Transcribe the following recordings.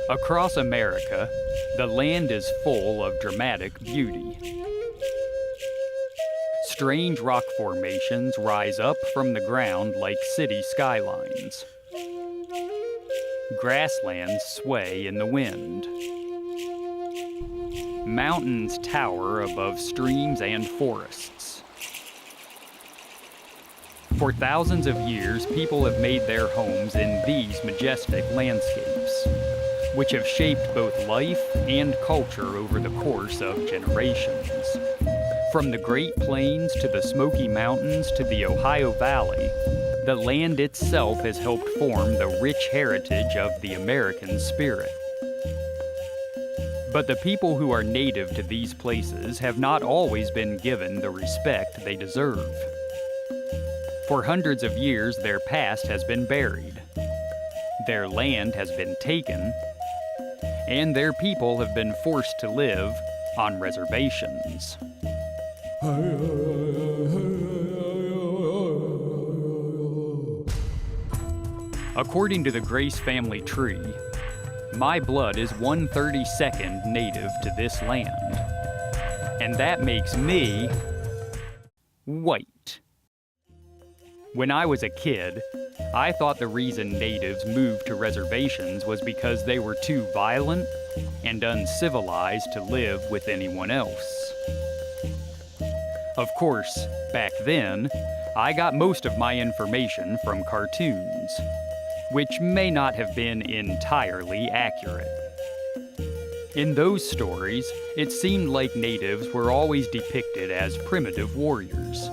Across America, the land is full of dramatic beauty. Strange rock formations rise up from the ground like city skylines. Grasslands sway in the wind. Mountains tower above streams and forests. For thousands of years, people have made their homes in these majestic landscapes, which have shaped both life and culture over the course of generations. From the Great Plains to the Smoky Mountains to the Ohio Valley, the land itself has helped form the rich heritage of the American spirit. But the people who are native to these places have not always been given the respect they deserve. For hundreds of years, their past has been buried. Their land has been taken, and their people have been forced to live on reservations. According to the Grace family tree, my blood is 1/32nd native to this land, and that makes me white. When I was a kid, I thought the reason natives moved to reservations was because they were too violent and uncivilized to live with anyone else. Of course, back then, I got most of my information from cartoons, which may not have been entirely accurate. In those stories, it seemed like natives were always depicted as primitive warriors,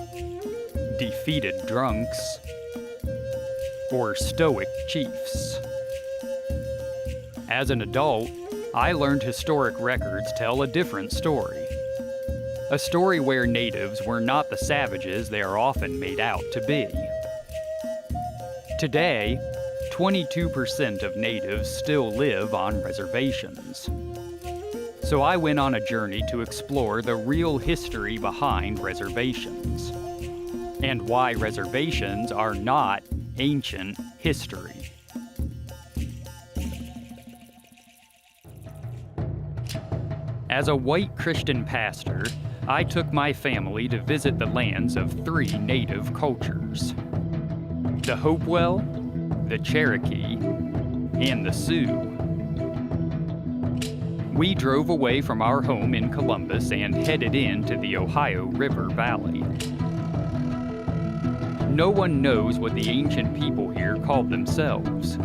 defeated drunks, or stoic chiefs. As an adult, I learned historic records tell a different story. A story where natives were not the savages they are often made out to be. Today, 22% of natives still live on reservations. So I went on a journey to explore the real history behind reservations, and why reservations are not ancient history. As a white Christian pastor, I took my family to visit the lands of 3 native cultures: the Hopewell, the Cherokee, and the Sioux. We drove away from our home in Columbus and headed into the Ohio River Valley. No one knows what the ancient people here called themselves,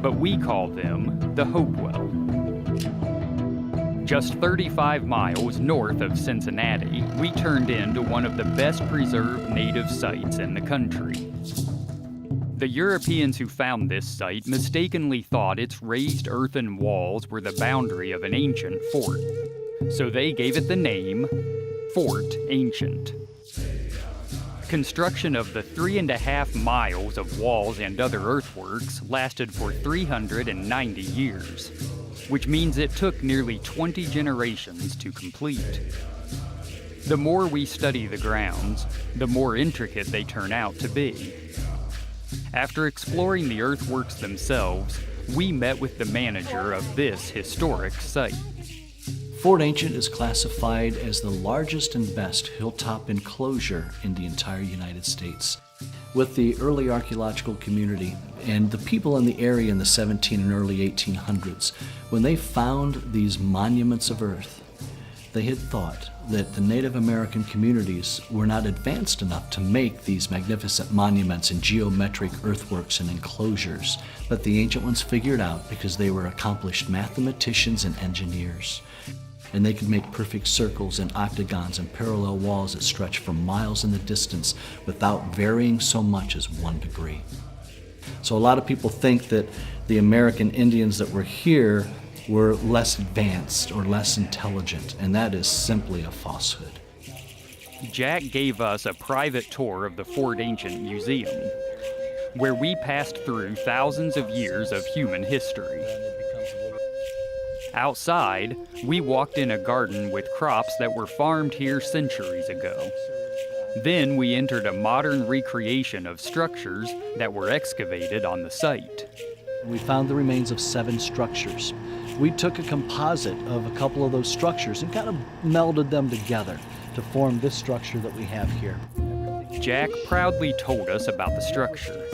but we call them the Hopewell. Just 35 miles north of Cincinnati, we turned into one of the best preserved native sites in the country. The Europeans who found this site mistakenly thought its raised earthen walls were the boundary of an ancient fort, so they gave it the name Fort Ancient. Construction of the 3.5 miles of walls and other earthworks lasted for 390 years, which means it took nearly 20 generations to complete. The more we study the grounds, the more intricate they turn out to be. After exploring the earthworks themselves, we met with the manager of this historic site. Fort Ancient is classified as the largest and best hilltop enclosure in the entire United States. With the early archaeological community and the people in the area in the 17 and early 1800s, when they found these monuments of earth, they had thought that the Native American communities were not advanced enough to make these magnificent monuments and geometric earthworks and enclosures, but the ancient ones figured out because they were accomplished mathematicians and engineers. And they could make perfect circles and octagons and parallel walls that stretch for miles in the distance without varying so much as 1 degree. So a lot of people think that the American Indians that were here were less advanced or less intelligent, and that is simply a falsehood. Jack gave us a private tour of the Fort Ancient Museum, where we passed through thousands of years of human history. Outside, we walked in a garden with crops that were farmed here centuries ago. Then we entered a modern recreation of structures that were excavated on the site. We found the remains of 7 structures. We took a composite of a couple of those structures and kind of melded them together to form this structure that we have here. Jack proudly told us about the structure,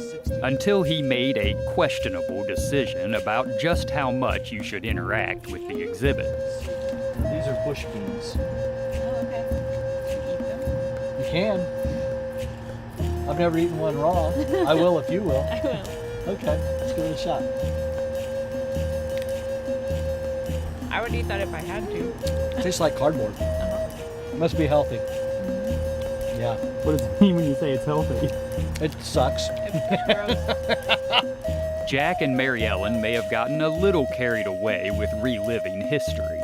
until he made a questionable decision about just how much you should interact with the exhibits. These are bush beans. Oh, okay. You can. I've never eaten one raw. I will if you will. I will. Okay, let's give it a shot. I would eat that if I had to. It tastes like cardboard. Must be healthy. Yeah, What does it mean when you say it's healthy? it sucks. Jack and Mary Ellen may have gotten a little carried away with reliving history.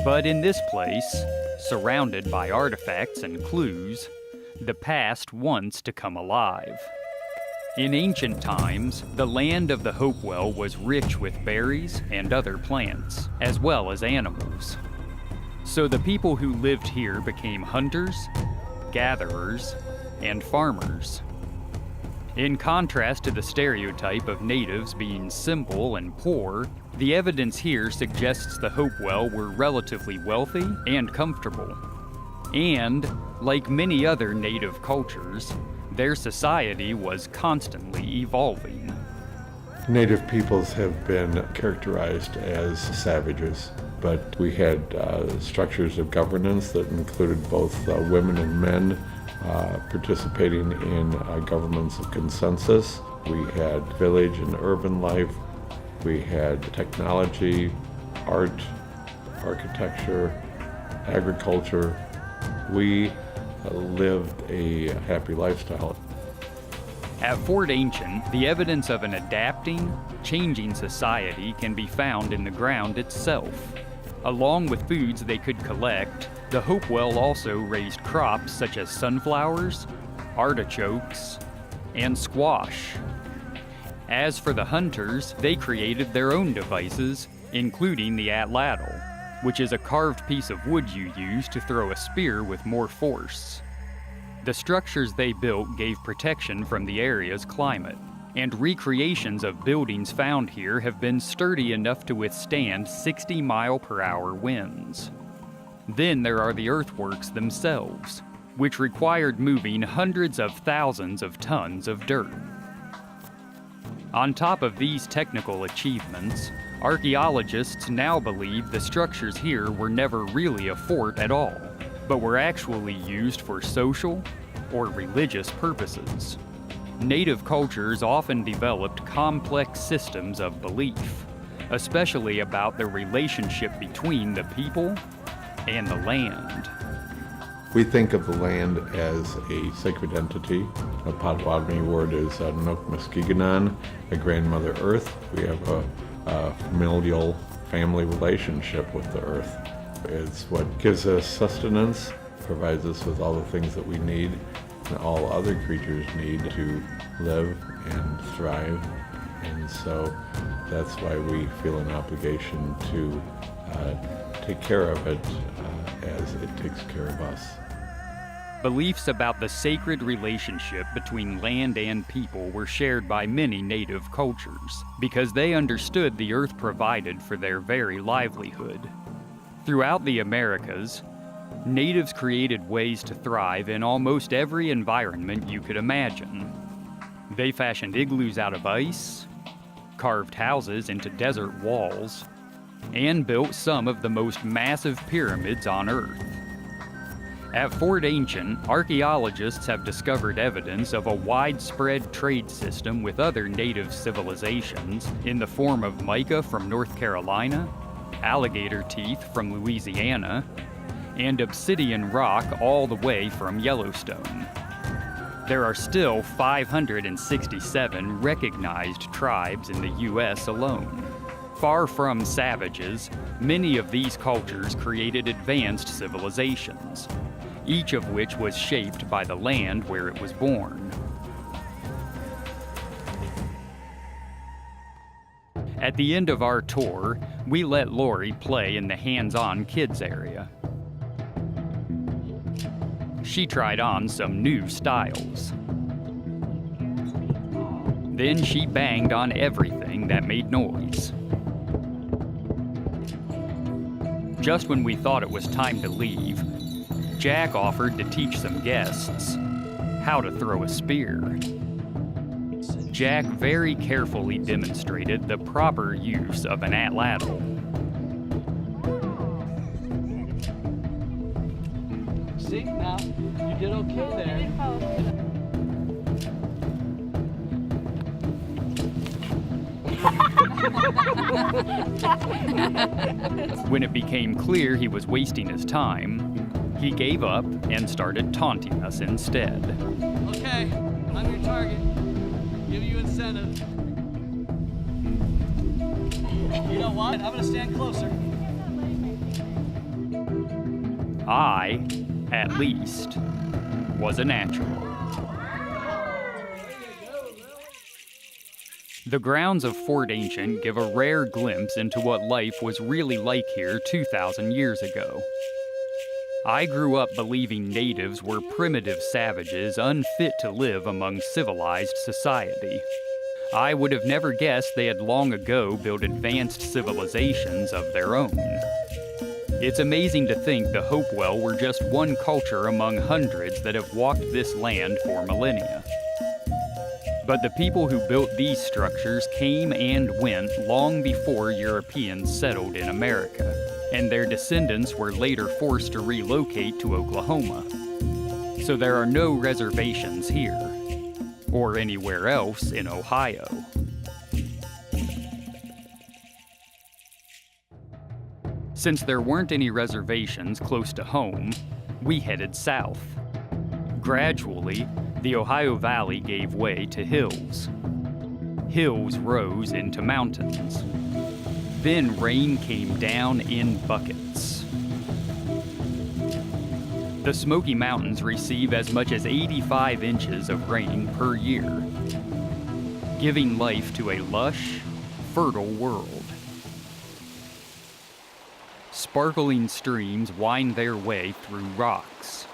But in this place, surrounded by artifacts and clues, the past wants to come alive. In ancient times, the land of the Hopewell was rich with berries and other plants, as well as animals. So the people who lived here became hunters, gatherers, and farmers. In contrast to the stereotype of natives being simple and poor, the evidence here suggests the Hopewell were relatively wealthy and comfortable. And, like many other native cultures, their society was constantly evolving. Native peoples have been characterized as savages, but we had structures of governance that included both women and men participating in governments of consensus. We had village and urban life. We had technology, art, architecture, agriculture. We lived a happy lifestyle. At Fort Ancient, the evidence of an adapting, changing society can be found in the ground itself. Along with foods they could collect, the Hopewell also raised crops such as sunflowers, artichokes, and squash. As for the hunters, they created their own devices, including the atlatl, which is a carved piece of wood you use to throw a spear with more force. The structures they built gave protection from the area's climate, and recreations of buildings found here have been sturdy enough to withstand 60-mile-per-hour winds. Then there are the earthworks themselves, which required moving hundreds of thousands of tons of dirt. On top of these technical achievements, archaeologists now believe the structures here were never really a fort at all, but were actually used for social or religious purposes. Native cultures often developed complex systems of belief, especially about the relationship between the people and the land. We think of the land as a sacred entity. A Potawatomi word is Nokmuskiganon, a grandmother earth. We have a familial family relationship with the earth. It's what gives us sustenance, provides us with all the things that we need and all other creatures need to live and thrive. And so that's why we feel an obligation to take care of it as it takes care of us. Beliefs about the sacred relationship between land and people were shared by many native cultures because they understood the earth provided for their very livelihood. Throughout the Americas, natives created ways to thrive in almost every environment you could imagine. They fashioned igloos out of ice, carved houses into desert walls, and built some of the most massive pyramids on Earth. At Fort Ancient, archaeologists have discovered evidence of a widespread trade system with other native civilizations in the form of mica from North Carolina, alligator teeth from Louisiana, and obsidian rock all the way from Yellowstone. There are still 567 recognized tribes in the U.S. alone. Far from savages, many of these cultures created advanced civilizations, each of which was shaped by the land where it was born. At the end of our tour, we let Lori play in the hands-on kids area. She tried on some new styles. Then she banged on everything that made noise. Just when we thought it was time to leave, Jack offered to teach some guests how to throw a spear. Jack very carefully demonstrated the proper use of an atlatl. See, now, you did okay there. When it became clear he was wasting his time, he gave up and started taunting us instead. Okay, I'm your target. Give you incentive. You know what? I'm gonna stand closer. I, at least, was a natural. The grounds of Fort Ancient give a rare glimpse into what life was really like here 2,000 years ago. I grew up believing natives were primitive savages unfit to live among civilized society. I would have never guessed they had long ago built advanced civilizations of their own. It's amazing to think the Hopewell were just one culture among hundreds that have walked this land for millennia. But the people who built these structures came and went long before Europeans settled in America, and their descendants were later forced to relocate to Oklahoma. So there are no reservations here, or anywhere else in Ohio. Since there weren't any reservations close to home, we headed south. Gradually, the Ohio Valley gave way to hills. Hills rose into mountains. Then rain came down in buckets. The Smoky Mountains receive as much as 85 inches of rain per year, giving life to a lush, fertile world. Sparkling streams wind their way through rocks.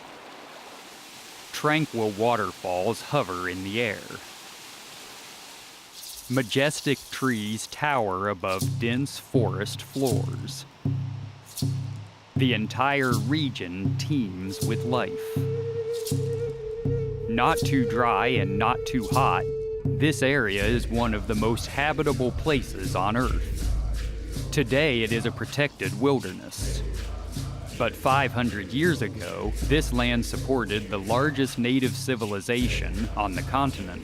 Tranquil waterfalls hover in the air. Majestic trees tower above dense forest floors. The entire region teems with life. Not too dry and not too hot, this area is one of the most habitable places on Earth. Today it is a protected wilderness. But 500 years ago, this land supported the largest native civilization on the continent.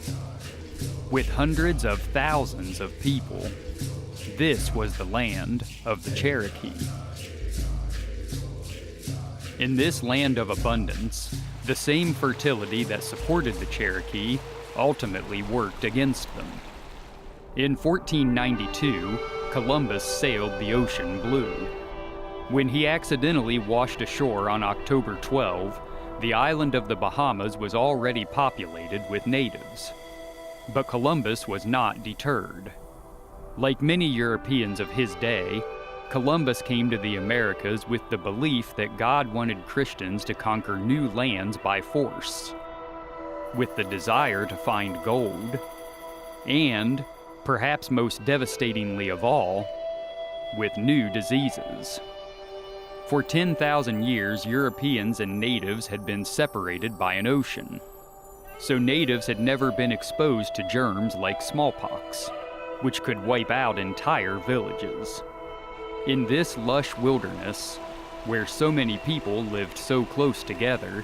With hundreds of thousands of people, this was the land of the Cherokee. In this land of abundance, the same fertility that supported the Cherokee ultimately worked against them. In 1492, Columbus sailed the ocean blue. When he accidentally washed ashore on October 12, the island of the Bahamas was already populated with natives. But Columbus was not deterred. Like many Europeans of his day, Columbus came to the Americas with the belief that God wanted Christians to conquer new lands by force, with the desire to find gold, and, perhaps most devastatingly of all, with new diseases. For 10,000 years, Europeans and natives had been separated by an ocean, so natives had never been exposed to germs like smallpox, which could wipe out entire villages. In this lush wilderness, where so many people lived so close together,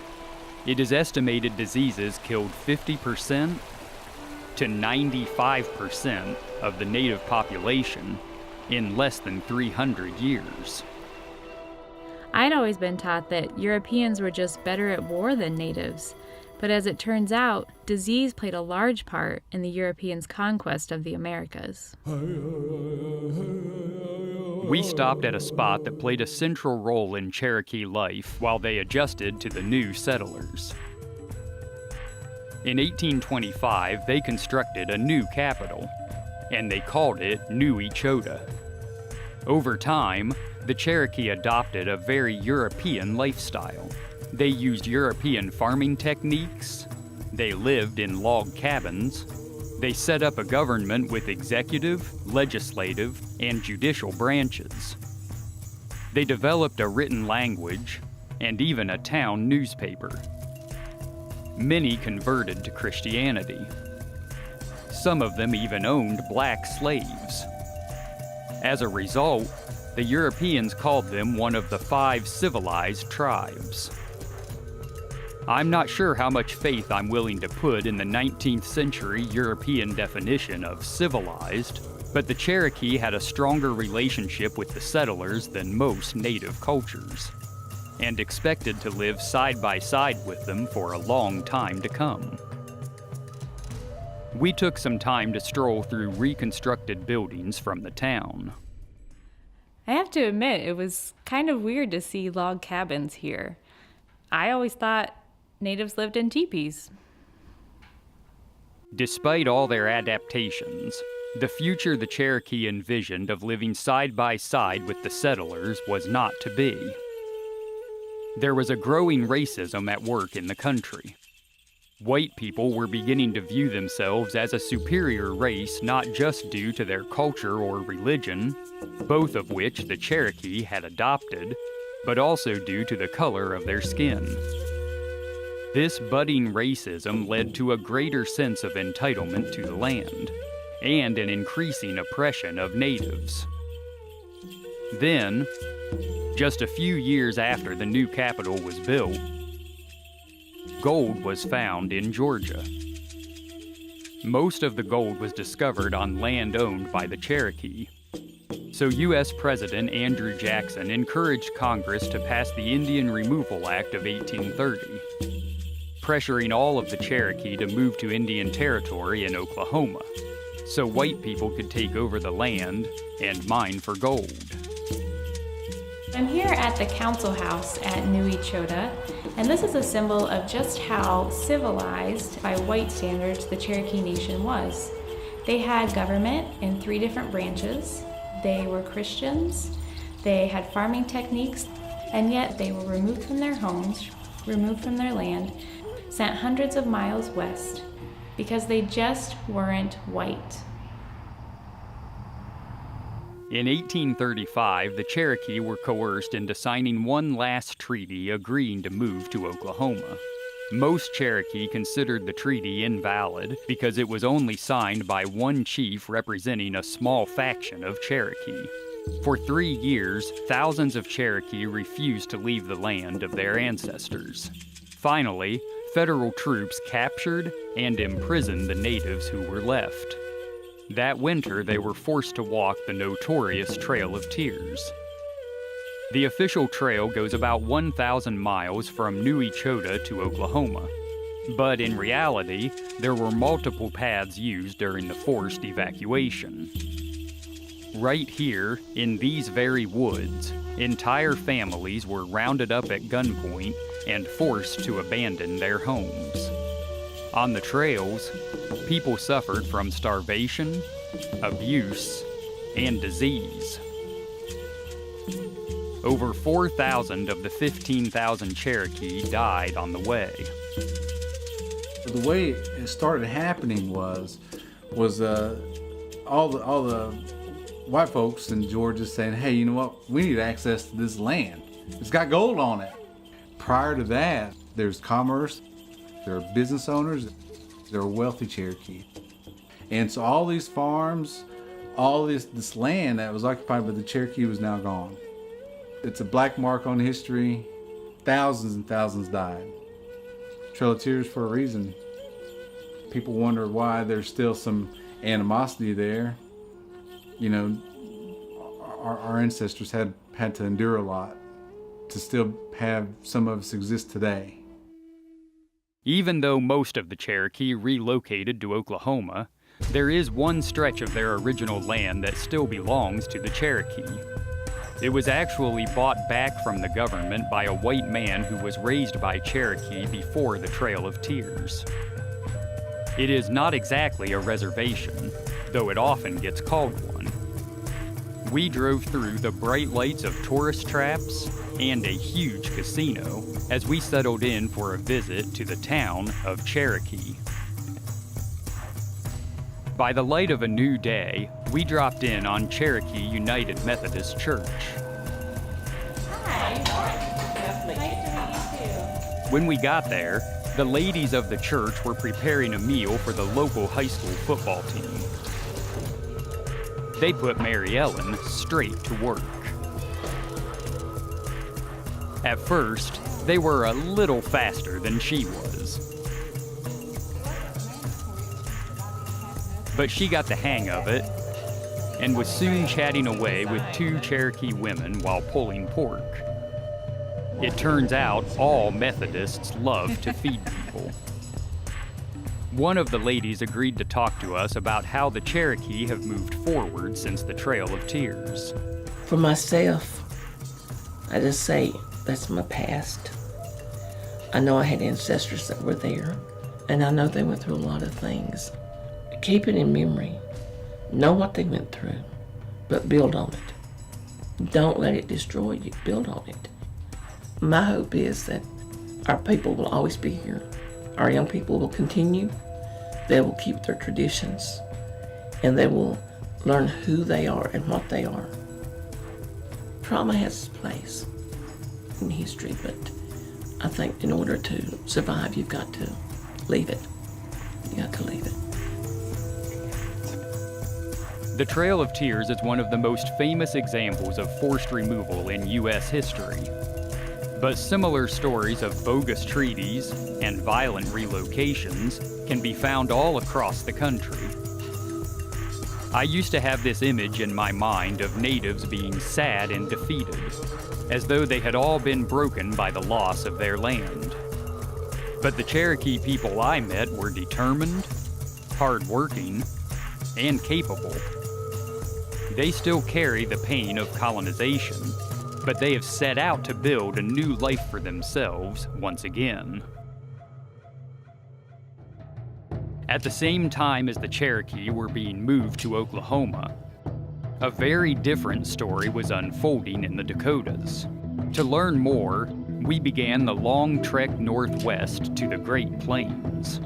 it is estimated diseases killed 50% to 95% of the native population in less than 300 years. I'd always been taught that Europeans were just better at war than natives, but as it turns out, disease played a large part in the Europeans' conquest of the Americas. We stopped at a spot that played a central role in Cherokee life while they adjusted to the new settlers. In 1825, they constructed a new capital, and they called it New Echota. Over time, the Cherokee adopted a very European lifestyle. They used European farming techniques, they lived in log cabins, they set up a government with executive, legislative, and judicial branches. They developed a written language and even a town newspaper. Many converted to Christianity. Some of them even owned black slaves. As a result, the Europeans called them one of the 5 civilized tribes. I'm not sure how much faith I'm willing to put in the 19th century European definition of civilized, but the Cherokee had a stronger relationship with the settlers than most native cultures, and expected to live side by side with them for a long time to come. We took some time to stroll through reconstructed buildings from the town. I have to admit, it was kind of weird to see log cabins here. I always thought natives lived in teepees. Despite all their adaptations, the future the Cherokee envisioned of living side by side with the settlers was not to be. There was a growing racism at work in the country. White people were beginning to view themselves as a superior race not just due to their culture or religion, both of which the Cherokee had adopted, but also due to the color of their skin. This budding racism led to a greater sense of entitlement to the land, and an increasing oppression of natives. Then, just a few years after the new capital was built, gold was found in Georgia. Most of the gold was discovered on land owned by the Cherokee. So U.S. President Andrew Jackson encouraged Congress to pass the Indian Removal Act of 1830, pressuring all of the Cherokee to move to Indian Territory in Oklahoma, so white people could take over the land and mine for gold. I'm here at the Council House at New Echota, and this is a symbol of just how civilized, by white standards, the Cherokee Nation was. They had government in 3 different branches. They were Christians, they had farming techniques, and yet they were removed from their homes, removed from their land, sent hundreds of miles west, because they just weren't white. In 1835, the Cherokee were coerced into signing one last treaty agreeing to move to Oklahoma. Most Cherokee considered the treaty invalid because it was only signed by one chief representing a small faction of Cherokee. For 3 years, thousands of Cherokee refused to leave the land of their ancestors. Finally, federal troops captured and imprisoned the natives who were left. That winter, they were forced to walk the notorious Trail of Tears. The official trail goes about 1,000 miles from New Echota to Oklahoma. But in reality, there were multiple paths used during the forced evacuation. Right here, in these very woods, entire families were rounded up at gunpoint and forced to abandon their homes. On the trails, people suffered from starvation, abuse, and disease. Over 4,000 of the 15,000 Cherokee died on the way. The way it started happening was all the white folks in Georgia saying, hey, you know what, we need access to this land. It's got gold on it. Prior to that, there's commerce, there are business owners, there are wealthy Cherokee. And so all these farms, all this land that was occupied by the Cherokee was now gone. It's a black mark on history. Thousands and thousands died. Trail of Tears for a reason. People wonder why there's still some animosity there. You know, our ancestors had to endure a lot to still have some of us exist today. Even though most of the Cherokee relocated to Oklahoma, there is one stretch of their original land that still belongs to the Cherokee. It was actually bought back from the government by a white man who was raised by Cherokee before the Trail of Tears. It is not exactly a reservation, though it often gets called one. We drove through the bright lights of tourist traps and a huge casino as we settled in for a visit to the town of Cherokee. By the light of a new day, we dropped in on Cherokee United Methodist Church. When we got there, the ladies of the church were preparing a meal for the local high school football team. They put Mary Ellen straight to work. At first, they were a little faster than she was. But she got the hang of it and was soon chatting away with two Cherokee women while pulling pork. It turns out all Methodists love to feed people. One of the ladies agreed to talk to us about how the Cherokee have moved forward since the Trail of Tears. For myself, I just say that's my past. I know I had ancestors that were there, and I know they went through a lot of things. Keep it in memory. Know what they went through, but build on it. Don't let it destroy you. Build on it. My hope is that our people will always be here. Our young people will continue. They will keep their traditions, and they will learn who they are and what they are. Trauma has its place in history, but I think in order to survive, you've got to leave it. You got to leave it. The Trail of Tears is one of the most famous examples of forced removal in U.S. history. But similar stories of bogus treaties and violent relocations can be found all across the country. I used to have this image in my mind of natives being sad and defeated, as though they had all been broken by the loss of their land. But the Cherokee people I met were determined, hardworking, and capable. They still carry the pain of colonization, but they have set out to build a new life for themselves once again. At the same time as the Cherokee were being moved to Oklahoma, a very different story was unfolding in the Dakotas. To learn more, we began the long trek northwest to the Great Plains.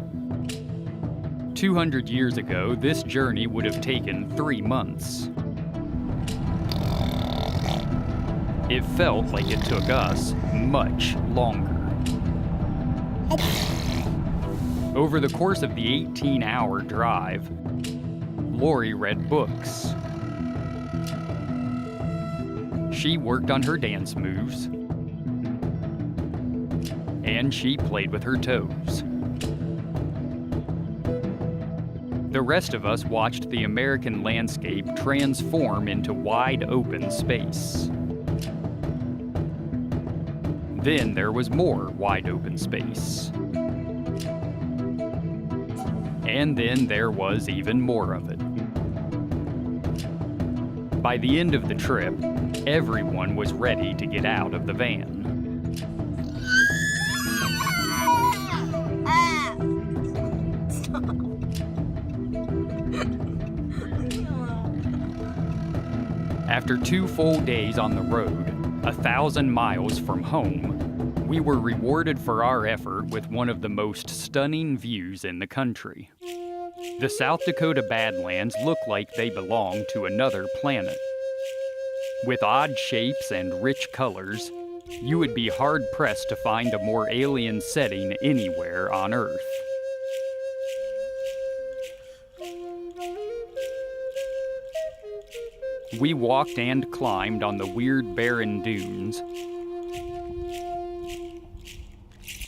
200 years ago, this journey would have taken 3 months. It felt like it took us much longer. Over the course of the 18-hour drive, Lori read books. She worked on her dance moves, and she played with her toes. The rest of us watched the American landscape transform into wide open space. Then there was more wide open space. And then there was even more of it. By the end of the trip, everyone was ready to get out of the van. After 2 full days on the road, 1,000 miles from home, we were rewarded for our effort with one of the most stunning views in the country. The South Dakota Badlands look like they belong to another planet. With odd shapes and rich colors, you would be hard-pressed to find a more alien setting anywhere on Earth. We walked and climbed on the weird barren dunes,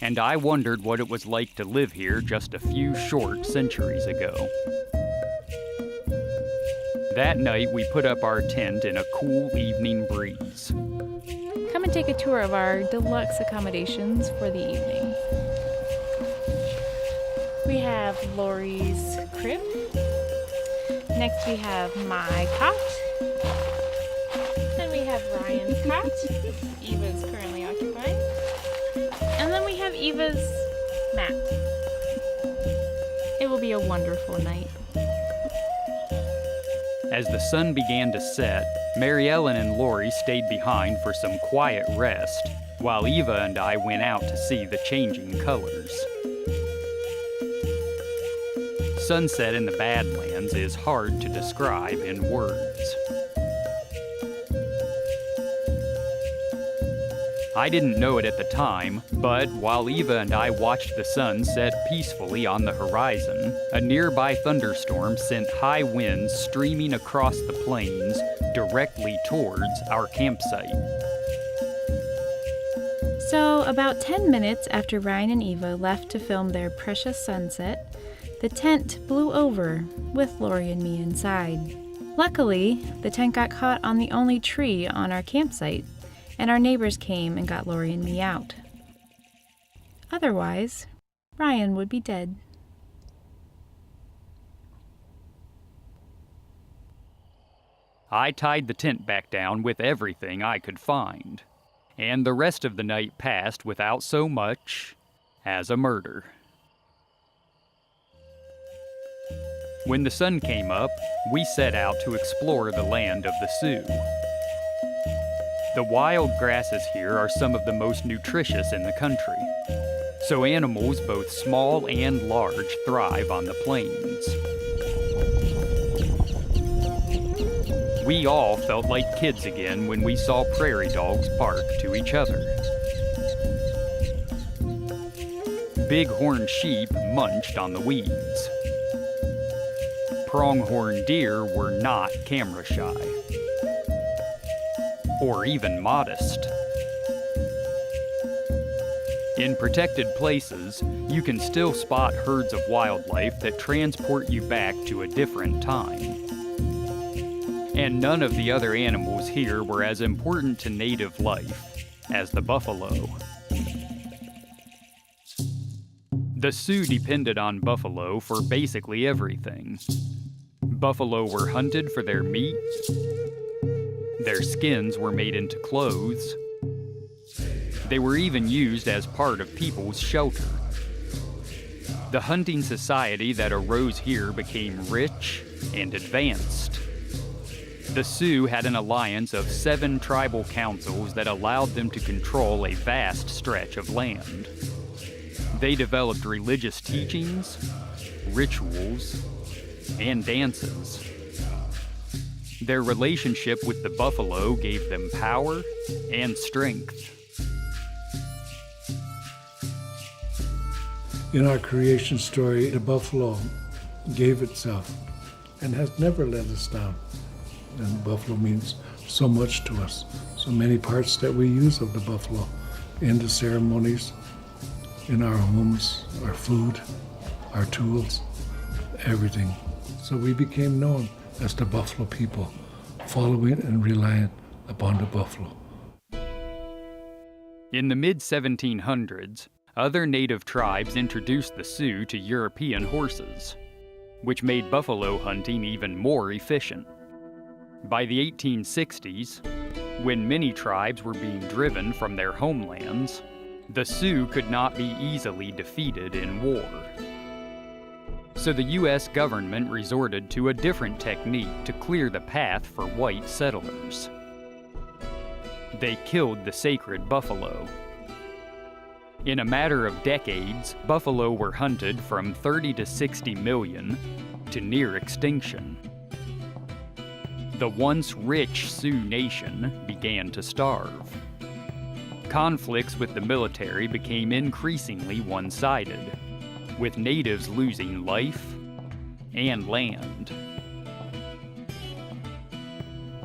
and I wondered what it was like to live here just a few short centuries ago. That night, we put up our tent in a cool evening breeze. Come and take a tour of our deluxe accommodations for the evening. We have Lori's crib. Next we have my cot. Then we have Ryan's cot. Eva's currently occupied. And then we have Eva's mat. It will be a wonderful night. As the sun began to set, Mary Ellen and Lori stayed behind for some quiet rest, while Eva and I went out to see the changing colors. Sunset in the Badlands is hard to describe in words. I didn't know it at the time, but while Eva and I watched the sun set peacefully on the horizon, a nearby thunderstorm sent high winds streaming across the plains directly towards our campsite. So, about 10 minutes after Ryan and Eva left to film their precious sunset, the tent blew over with Lori and me inside. Luckily, the tent got caught on the only tree on our campsite, and our neighbors came and got Lori and me out. Otherwise, Ryan would be dead. I tied the tent back down with everything I could find, and the rest of the night passed without so much as a murder. When the sun came up, we set out to explore the land of the Sioux. The wild grasses here are some of the most nutritious in the country, so animals both small and large thrive on the plains. We all felt like kids again when we saw prairie dogs bark to each other. Bighorn sheep munched on the weeds. Pronghorn deer were not camera shy, or even modest. In protected places, you can still spot herds of wildlife that transport you back to a different time. And none of the other animals here were as important to native life as the buffalo. The Sioux depended on buffalo for basically everything. Buffalo were hunted for their meat. Their skins were made into clothes. They were even used as part of people's shelter. The hunting society that arose here became rich and advanced. The Sioux had an alliance of 7 tribal councils that allowed them to control a vast stretch of land. They developed religious teachings, rituals, and dances. Their relationship with the buffalo gave them power and strength. In our creation story, the buffalo gave itself and has never let us down. And buffalo means so much to us. So many parts that we use of the buffalo in the ceremonies, in our homes, our food, our tools, everything. So we became known as the buffalo people, following and relying upon the buffalo. In the mid-1700s, other native tribes introduced the Sioux to European horses, which made buffalo hunting even more efficient. By the 1860s, when many tribes were being driven from their homelands, the Sioux could not be easily defeated in war. So the U.S. government resorted to a different technique to clear the path for white settlers. They killed the sacred buffalo. In a matter of decades, buffalo were hunted from 30 to 60 million to near extinction. The once rich Sioux nation began to starve. Conflicts with the military became increasingly one-sided, with natives losing life and land.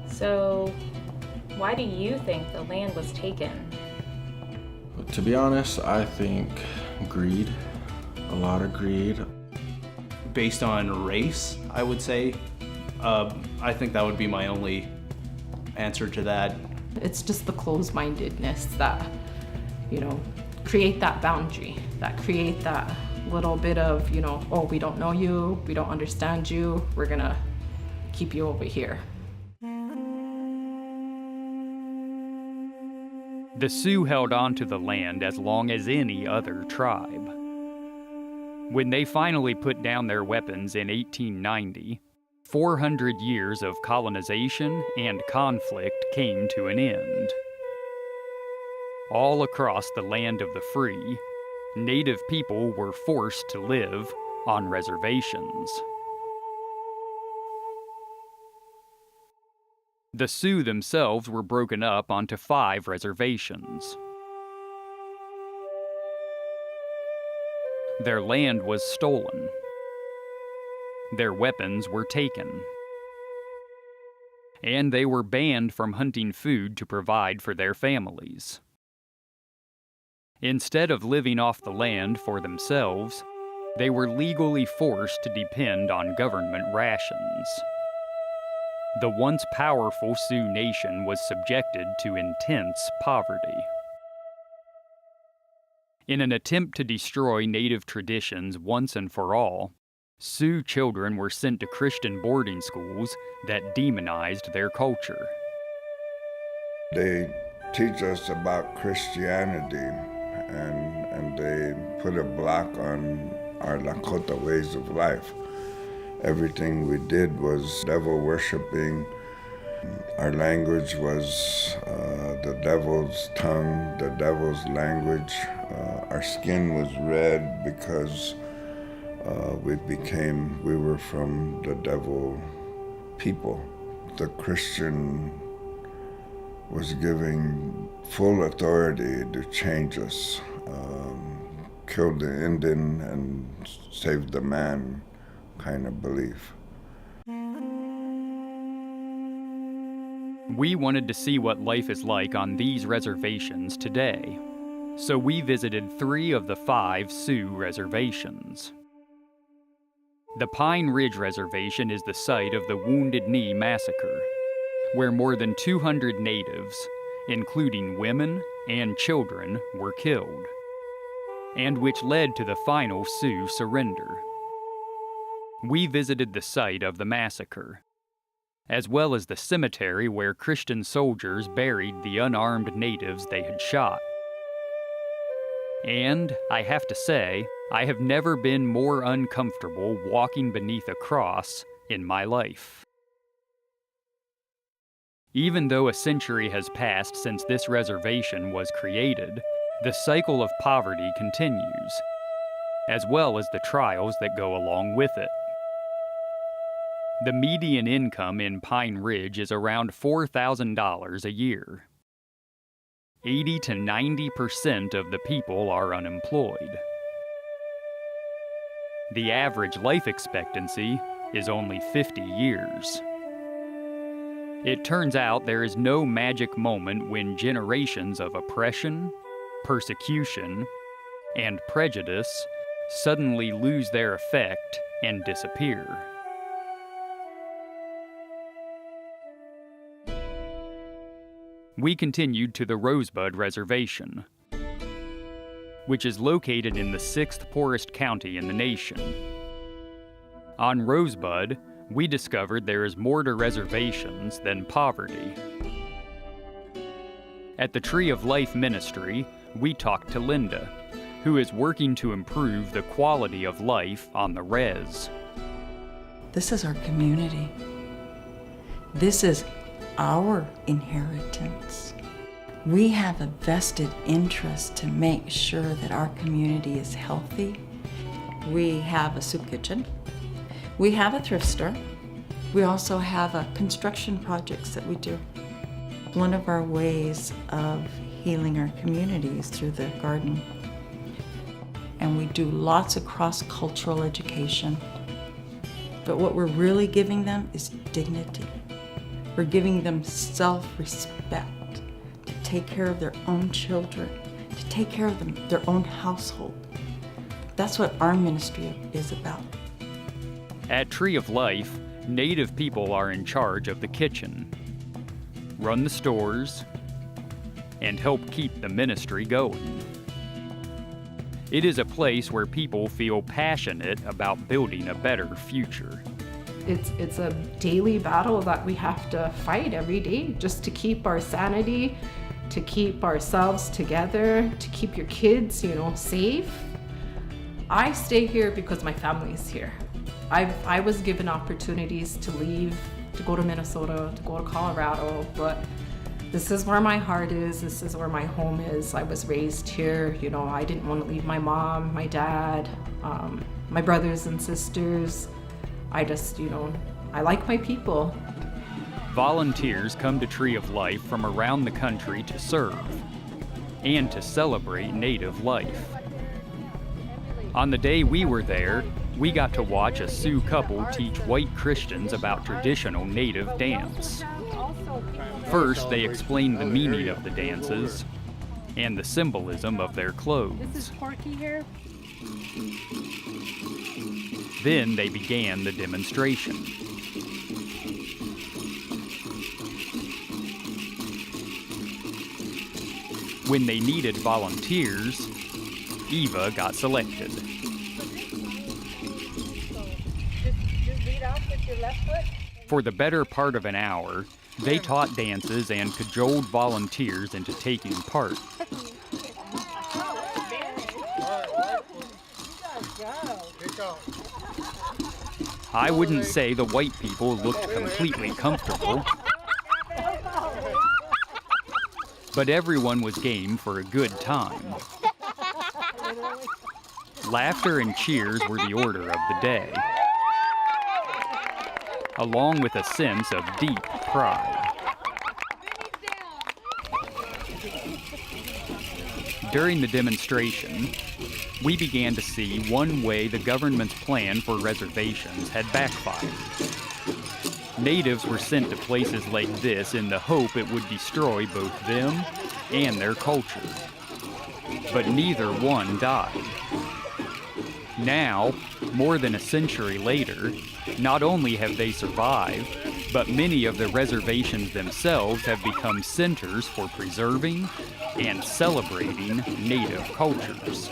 So, why do you think the land was taken? To be honest, I think greed, a lot of greed. Based on race, I would say. I think that would be my only answer to that. It's just the closed-mindedness that, create that boundary, that create that little bit of, oh, we don't know you, we don't understand you, we're gonna keep you over here. The Sioux held on to the land as long as any other tribe. When they finally put down their weapons in 1890, 400 years of colonization and conflict came to an end. All across the land of the free, Native people were forced to live on reservations. The Sioux themselves were broken up onto 5 reservations, Their land was stolen. Their weapons were taken. And they were banned from hunting food to provide for their families. Instead of living off the land for themselves, they were legally forced to depend on government rations. The once powerful Sioux nation was subjected to intense poverty. In an attempt to destroy Native traditions once and for all, Sioux children were sent to Christian boarding schools that demonized their culture. They teach us about Christianity, and they put a block on our Lakota ways of life. Everything we did was devil worshiping. Our language was the devil's tongue, the devil's language. Our skin was red because we were from the devil people. The Christian was giving full authority to change us, kill the Indian and save the man kind of belief. We wanted to see what life is like on these reservations today, so we visited 3 of the 5 Sioux reservations. The Pine Ridge Reservation is the site of the Wounded Knee Massacre, where more than 200 natives, including women and children, were killed, and which led to the final Sioux surrender. We visited the site of the massacre, as well as the cemetery where Christian soldiers buried the unarmed natives they had shot. And, I have to say, I have never been more uncomfortable walking beneath a cross in my life. Even though a century has passed since this reservation was created, the cycle of poverty continues, as well as the trials that go along with it. The median income in Pine Ridge is around $4,000 a year. 80 to 90% of the people are unemployed. The average life expectancy is only 50 years. It turns out there is no magic moment when generations of oppression, persecution, and prejudice suddenly lose their effect and disappear. We continued to the Rosebud Reservation, which is located in the 6th poorest county in the nation. On Rosebud, we discovered there is more to reservations than poverty. At the Tree of Life Ministry, we talked to Linda, who is working to improve the quality of life on the res. This is our community. This is our inheritance. We have a vested interest to make sure that our community is healthy. We have a soup kitchen. We have a thrift store. We also have construction projects that we do. One of our ways of healing our community is through the garden. And we do lots of cross-cultural education. But what we're really giving them is dignity. We're giving them self-respect to take care of their own children, to take care of their own household. That's what our ministry is about. At Tree of Life, Native people are in charge of the kitchen, run the stores, and help keep the ministry going. It is a place where people feel passionate about building a better future. It's a daily battle that we have to fight every day just to keep our sanity, to keep ourselves together, to keep your kids, safe. I stay here because my family is here. I was given opportunities to leave, to go to Minnesota, to go to Colorado, but this is where my heart is. This is where my home is. I was raised here. I didn't want to leave my mom, my dad, my brothers and sisters. I just, I like my people. Volunteers come to Tree of Life from around the country to serve and to celebrate Native life. On the day we were there, we got to watch a Sioux couple teach white Christians about traditional Native dance. First, they explained the meaning of the dances and the symbolism of their clothes. This is Porky here. Then they began the demonstration. When they needed volunteers, Eva got selected. Just lead off with your left foot. For the better part of an hour, they taught dances and cajoled volunteers into taking part. I wouldn't say the white people looked completely comfortable, but everyone was game for a good time. Laughter and cheers were the order of the day, along with a sense of deep pride. During the demonstration, we began to see one way the government's plan for reservations had backfired. Natives were sent to places like this in the hope it would destroy both them and their culture. But neither one died. Now, more than a century later, not only have they survived, but many of the reservations themselves have become centers for preserving and celebrating Native cultures.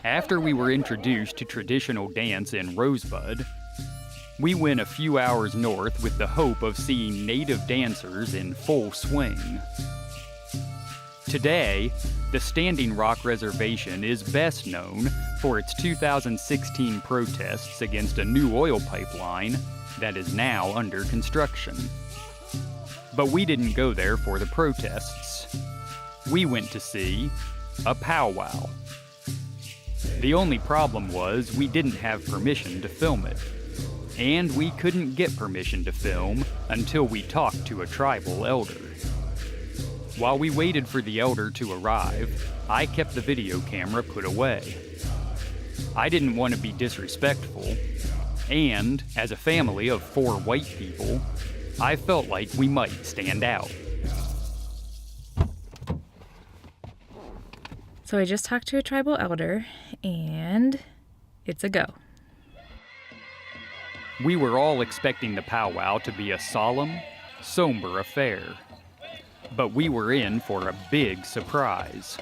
After we were introduced to traditional dance in Rosebud, we went a few hours north with the hope of seeing Native dancers in full swing. Today, the Standing Rock Reservation is best known for its 2016 protests against a new oil pipeline that is now under construction. But we didn't go there for the protests. We went to see a powwow. The only problem was we didn't have permission to film it. And we couldn't get permission to film until we talked to a tribal elder. While we waited for the elder to arrive, I kept the video camera put away. I didn't want to be disrespectful, and as a family of 4 white people, I felt like we might stand out. So I just talked to a tribal elder, and it's a go. We were all expecting the powwow to be a solemn, somber affair. But we were in for a big surprise.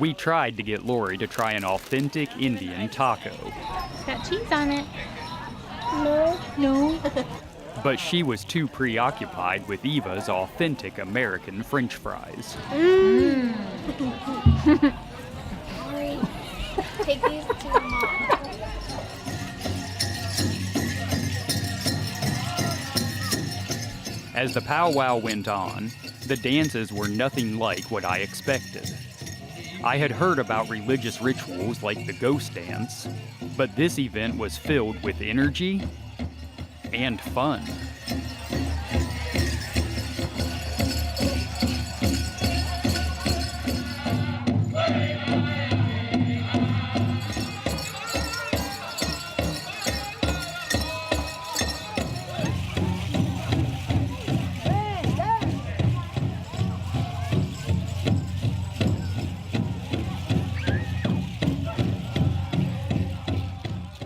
We tried to get Lori to try an authentic Indian taco. It's got cheese on it. No. But she was too preoccupied with Eva's authentic American French fries. Lori, take these to your mom. As the powwow went on, the dances were nothing like what I expected. I had heard about religious rituals like the ghost dance, but this event was filled with energy and fun.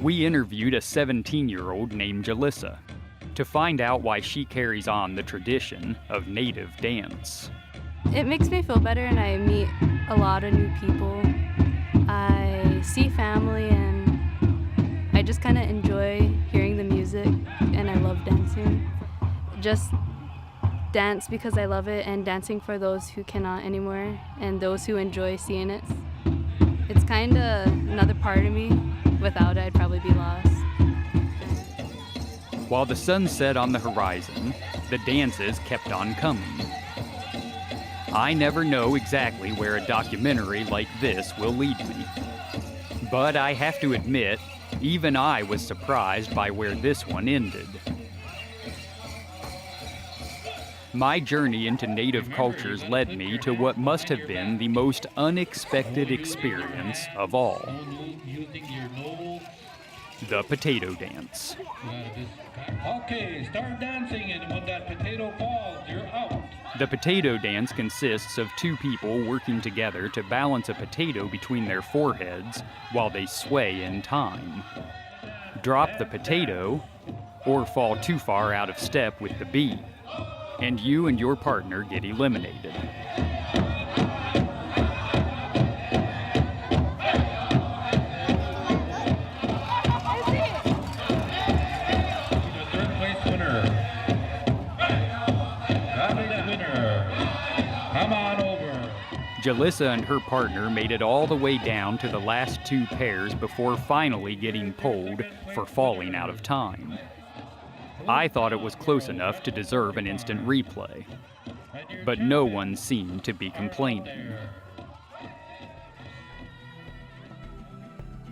We interviewed a 17-year-old named Jalissa to find out why she carries on the tradition of Native dance. It makes me feel better, and I meet a lot of new people. I see family, and I just kind of enjoy hearing the music, and I love dancing. just dance because I love it, and dancing for those who cannot anymore and those who enjoy seeing it. It's kind of another part of me. Without it, I'd probably be lost. While the sun set on the horizon, the dances kept on coming. I never know exactly where a documentary like this will lead me. But I have to admit, even I was surprised by where this one ended. My journey into Native cultures led me to what must have been the most unexpected experience of all. The potato dance. Okay, start dancing, and when that potato falls, you're out. The potato dance consists of two people working together to balance a potato between their foreheads while they sway in time. Drop the potato, or fall too far out of step with the beat, and you and your partner get eliminated. Jalissa and her partner made it all the way down to the last two pairs before finally getting pulled for falling out of time. I thought it was close enough to deserve an instant replay, but no one seemed to be complaining.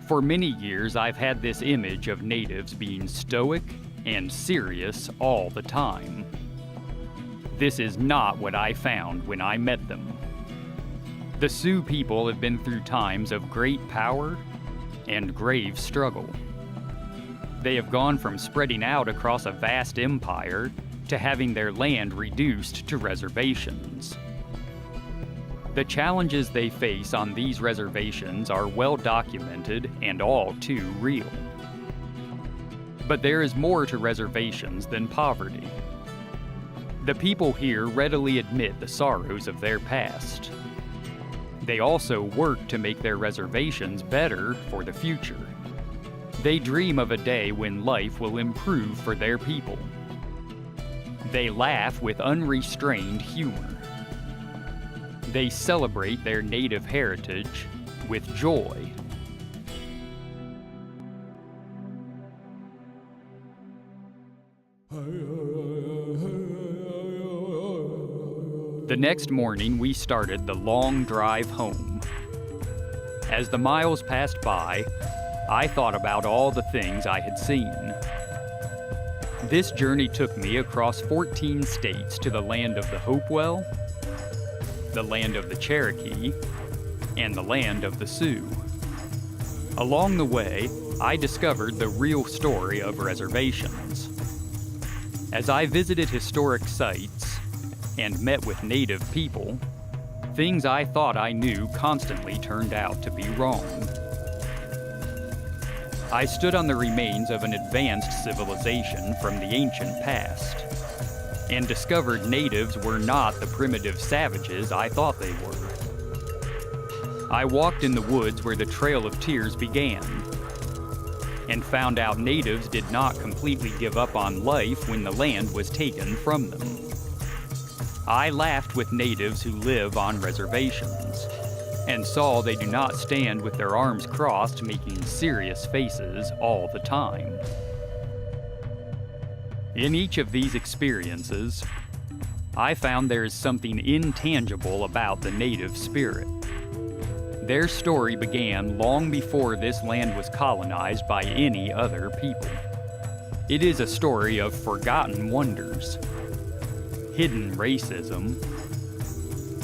For many years, I've had this image of natives being stoic and serious all the time. This is not what I found when I met them. The Sioux people have been through times of great power and grave struggle. They have gone from spreading out across a vast empire to having their land reduced to reservations. The challenges they face on these reservations are well documented and all too real. But there is more to reservations than poverty. The people here readily admit the sorrows of their past. They also work to make their reservations better for the future. They dream of a day when life will improve for their people. They laugh with unrestrained humor. They celebrate their native heritage with joy. The next morning, we started the long drive home. As the miles passed by, I thought about all the things I had seen. This journey took me across 14 states to the land of the Hopewell, the land of the Cherokee, and the land of the Sioux. Along the way, I discovered the real story of reservations. As I visited historic sites and met with native people, things I thought I knew constantly turned out to be wrong. I stood on the remains of an advanced civilization from the ancient past and discovered natives were not the primitive savages I thought they were. I walked in the woods where the Trail of Tears began and found out natives did not completely give up on life when the land was taken from them. I laughed with natives who live on reservations and saw they do not stand with their arms crossed making serious faces all the time. In each of these experiences, I found there is something intangible about the native spirit. Their story began long before this land was colonized by any other people. It is a story of forgotten wonders, hidden racism,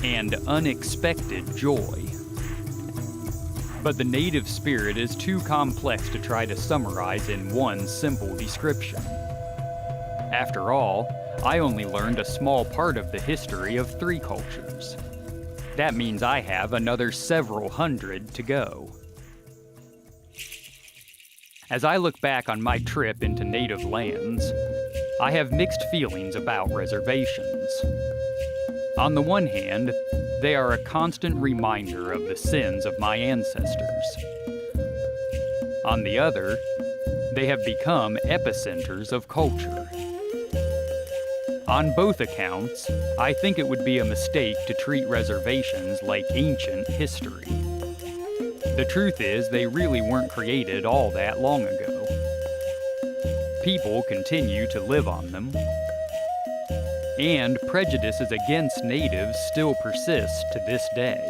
and unexpected joy. But the native spirit is too complex to try to summarize in one simple description. After all, I only learned a small part of the history of 3 cultures. That means I have another several hundred to go. As I look back on my trip into native lands, I have mixed feelings about reservations. On the one hand, they are a constant reminder of the sins of my ancestors. On the other, they have become epicenters of culture. On both accounts, I think it would be a mistake to treat reservations like ancient history. The truth is, they really weren't created all that long ago. People continue to live on them, and prejudices against natives still persist to this day.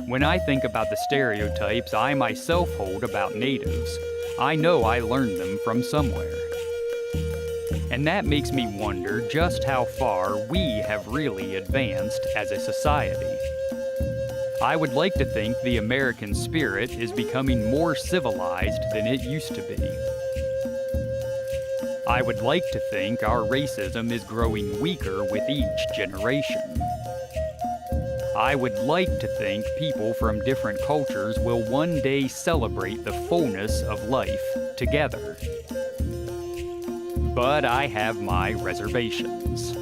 When I think about the stereotypes I myself hold about natives, I know I learned them from somewhere. And that makes me wonder just how far we have really advanced as a society. I would like to think the American spirit is becoming more civilized than it used to be. I would like to think our racism is growing weaker with each generation. I would like to think people from different cultures will one day celebrate the fullness of life together. But I have my reservations.